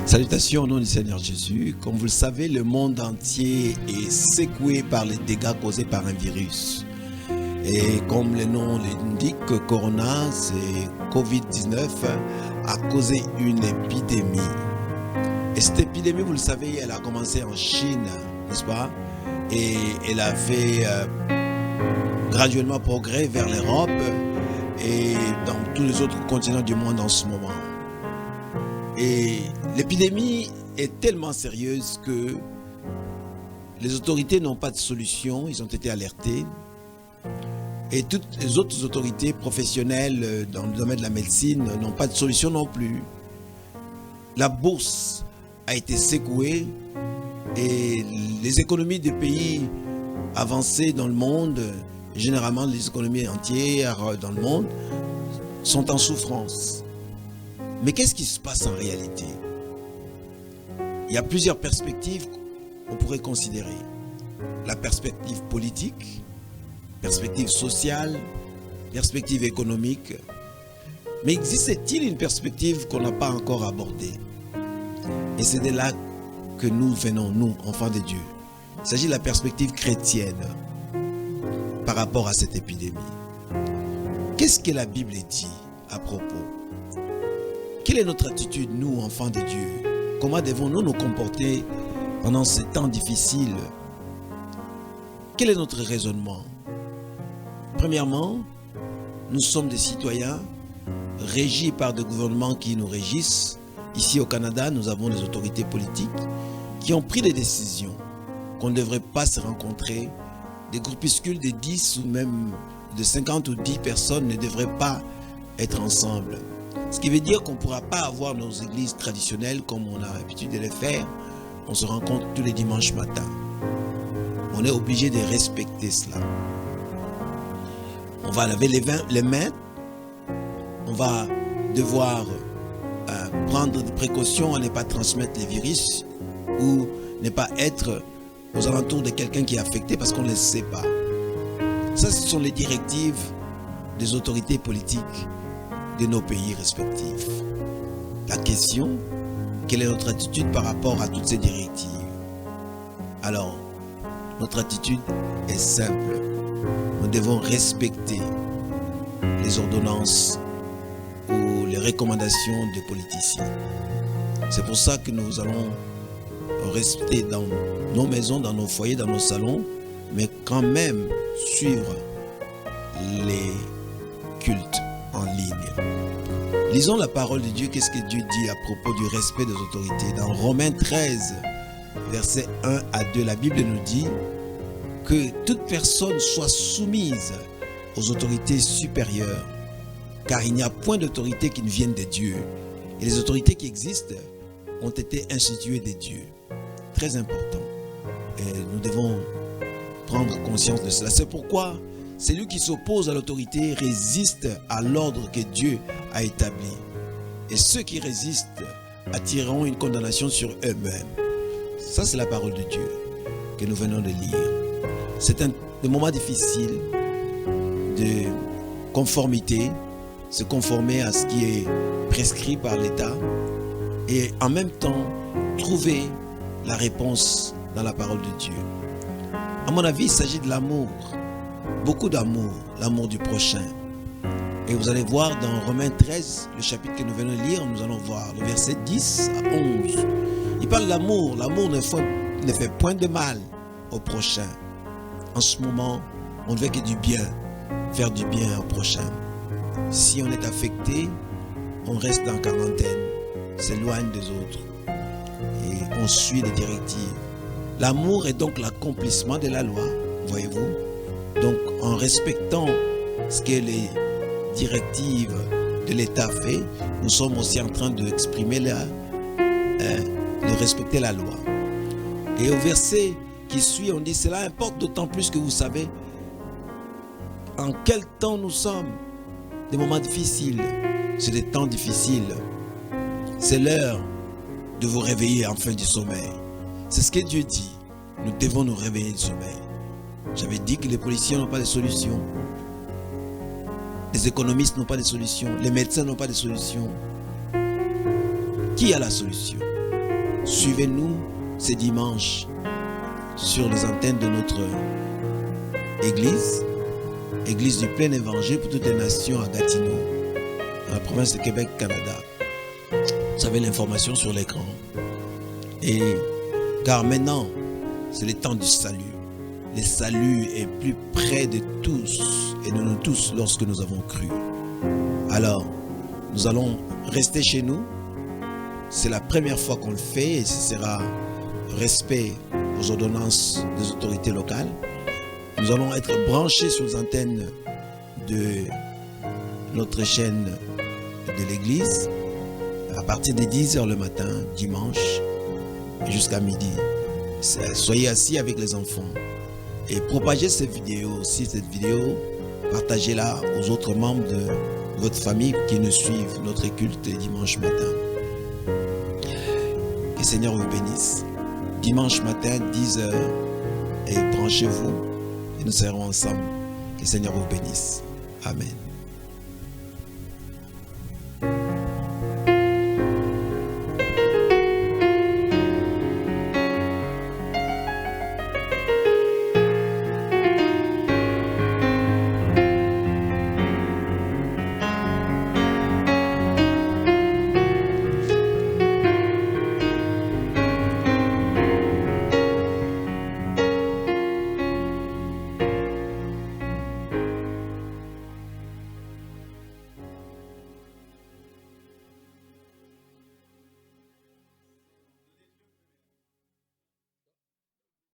Salutations au nom du Seigneur Jésus. Comme vous le savez, le monde entier est secoué par les dégâts causés par un virus. Et comme le nom l'indique, Corona, c'est Covid-19, a causé une épidémie. Et cette épidémie, vous le savez, elle a commencé en Chine, n'est-ce pas? Et elle a fait graduellement progrès vers l'Europe et dans tous les autres continents du monde en ce moment. Et l'épidémie est tellement sérieuse que les autorités n'ont pas de solution, ils ont été alertés. Et toutes les autres autorités professionnelles dans le domaine de la médecine n'ont pas de solution non plus. La bourse a été secouée et les économies des pays avancés dans le monde, généralement les économies entières dans le monde, sont en souffrance. Mais qu'est-ce qui se passe en réalité? Il y a plusieurs perspectives qu'on pourrait considérer. La perspective politique, perspective sociale, perspective économique. Mais existe-t-il une perspective qu'on n'a pas encore abordée? Et c'est de là que nous venons, nous, enfants de Dieu. Il s'agit de la perspective chrétienne par rapport à cette épidémie. Qu'est-ce que la Bible dit à propos? Quelle est notre attitude, nous, enfants de Dieu? Comment devons-nous nous comporter pendant ces temps difficiles? Quel est notre raisonnement? Premièrement, nous sommes des citoyens régis par des gouvernements qui nous régissent. Ici au Canada, nous avons des autorités politiques qui ont pris des décisions qu'on ne devrait pas se rencontrer. Des groupuscules de 10 ou même de 50 ou 10 personnes ne devraient pas être ensemble. Ce qui veut dire qu'on ne pourra pas avoir nos églises traditionnelles comme on a l'habitude de les faire. On se rencontre tous les dimanches matins. On est obligé de respecter cela. On va laver les mains. On va devoir prendre des précautions à ne pas transmettre les virus ou ne pas être aux alentours de quelqu'un qui est affecté parce qu'on ne le sait pas. Ça, ce sont les directives des autorités politiques de nos pays respectifs. La question, quelle est notre attitude par rapport à toutes ces directives? Alors, notre attitude est simple. Nous devons respecter les ordonnances ou les recommandations des politiciens. C'est pour ça que nous allons rester dans nos maisons, dans nos foyers, dans nos salons, mais quand même suivre les cultes en ligne. Lisons la parole de Dieu. Qu'est-ce que Dieu dit à propos du respect des autorités? Dans Romains 13, versets 1 à 2, la Bible nous dit que toute personne soit soumise aux autorités supérieures, car il n'y a point d'autorité qui ne vienne de Dieu. Et les autorités qui existent ont été instituées de Dieu. Très important. Et nous devons prendre conscience de cela. C'est pourquoi celui qui s'oppose à l'autorité résiste à l'ordre que Dieu a établi. Et ceux qui résistent attireront une condamnation sur eux-mêmes. Ça, c'est la parole de Dieu que nous venons de lire. C'est un moment difficile de conformité, se conformer à ce qui est prescrit par l'État et en même temps trouver la réponse dans la parole de Dieu. À mon avis, il s'agit de l'amour. Beaucoup d'amour, l'amour du prochain. Et vous allez voir dans Romains 13, le chapitre que nous venons de lire, nous allons voir le verset 10 à 11. Il parle de l'amour. L'amour ne fait point de mal au prochain. En ce moment, on ne veut que du bien, faire du bien au prochain. Si on est affecté, on reste en quarantaine, s'éloigne des autres et on suit les directives. L'amour est donc l'accomplissement de la loi, voyez-vous. Donc, en respectant ce que les directives de l'État fait, nous sommes aussi en train d'exprimer de respecter la loi. Et au verset qui suit, on dit, cela importe d'autant plus que vous savez en quel temps nous sommes. Des moments difficiles, c'est des temps difficiles. C'est l'heure de vous réveiller enfin du sommeil. C'est ce que Dieu dit. Nous devons nous réveiller du sommeil. J'avais dit que les policiers n'ont pas de solution. Les économistes n'ont pas de solution. Les médecins n'ont pas de solution. Qui a la solution? Suivez-nous ce dimanche sur les antennes de notre église, église du plein évangile pour toutes les nations à Gatineau, dans la province de Québec, Canada. Vous avez l'information sur l'écran. Et car maintenant, c'est le temps du salut. Le salut est plus près de tous et de nous tous lorsque nous avons cru. Alors, nous allons rester chez nous. C'est la première fois qu'on le fait et ce sera respect aux ordonnances des autorités locales. Nous allons être branchés sur les antennes de notre chaîne de l'église à partir de 10 h le matin, dimanche, jusqu'à midi. Soyez assis avec les enfants et propagez cette vidéo aussi, partagez-la aux autres membres de votre famille qui nous suivent notre culte dimanche matin. Que le Seigneur vous bénisse. Dimanche matin, 10 h, et branchez-vous et nous serons ensemble. Que le Seigneur vous bénisse. Amen.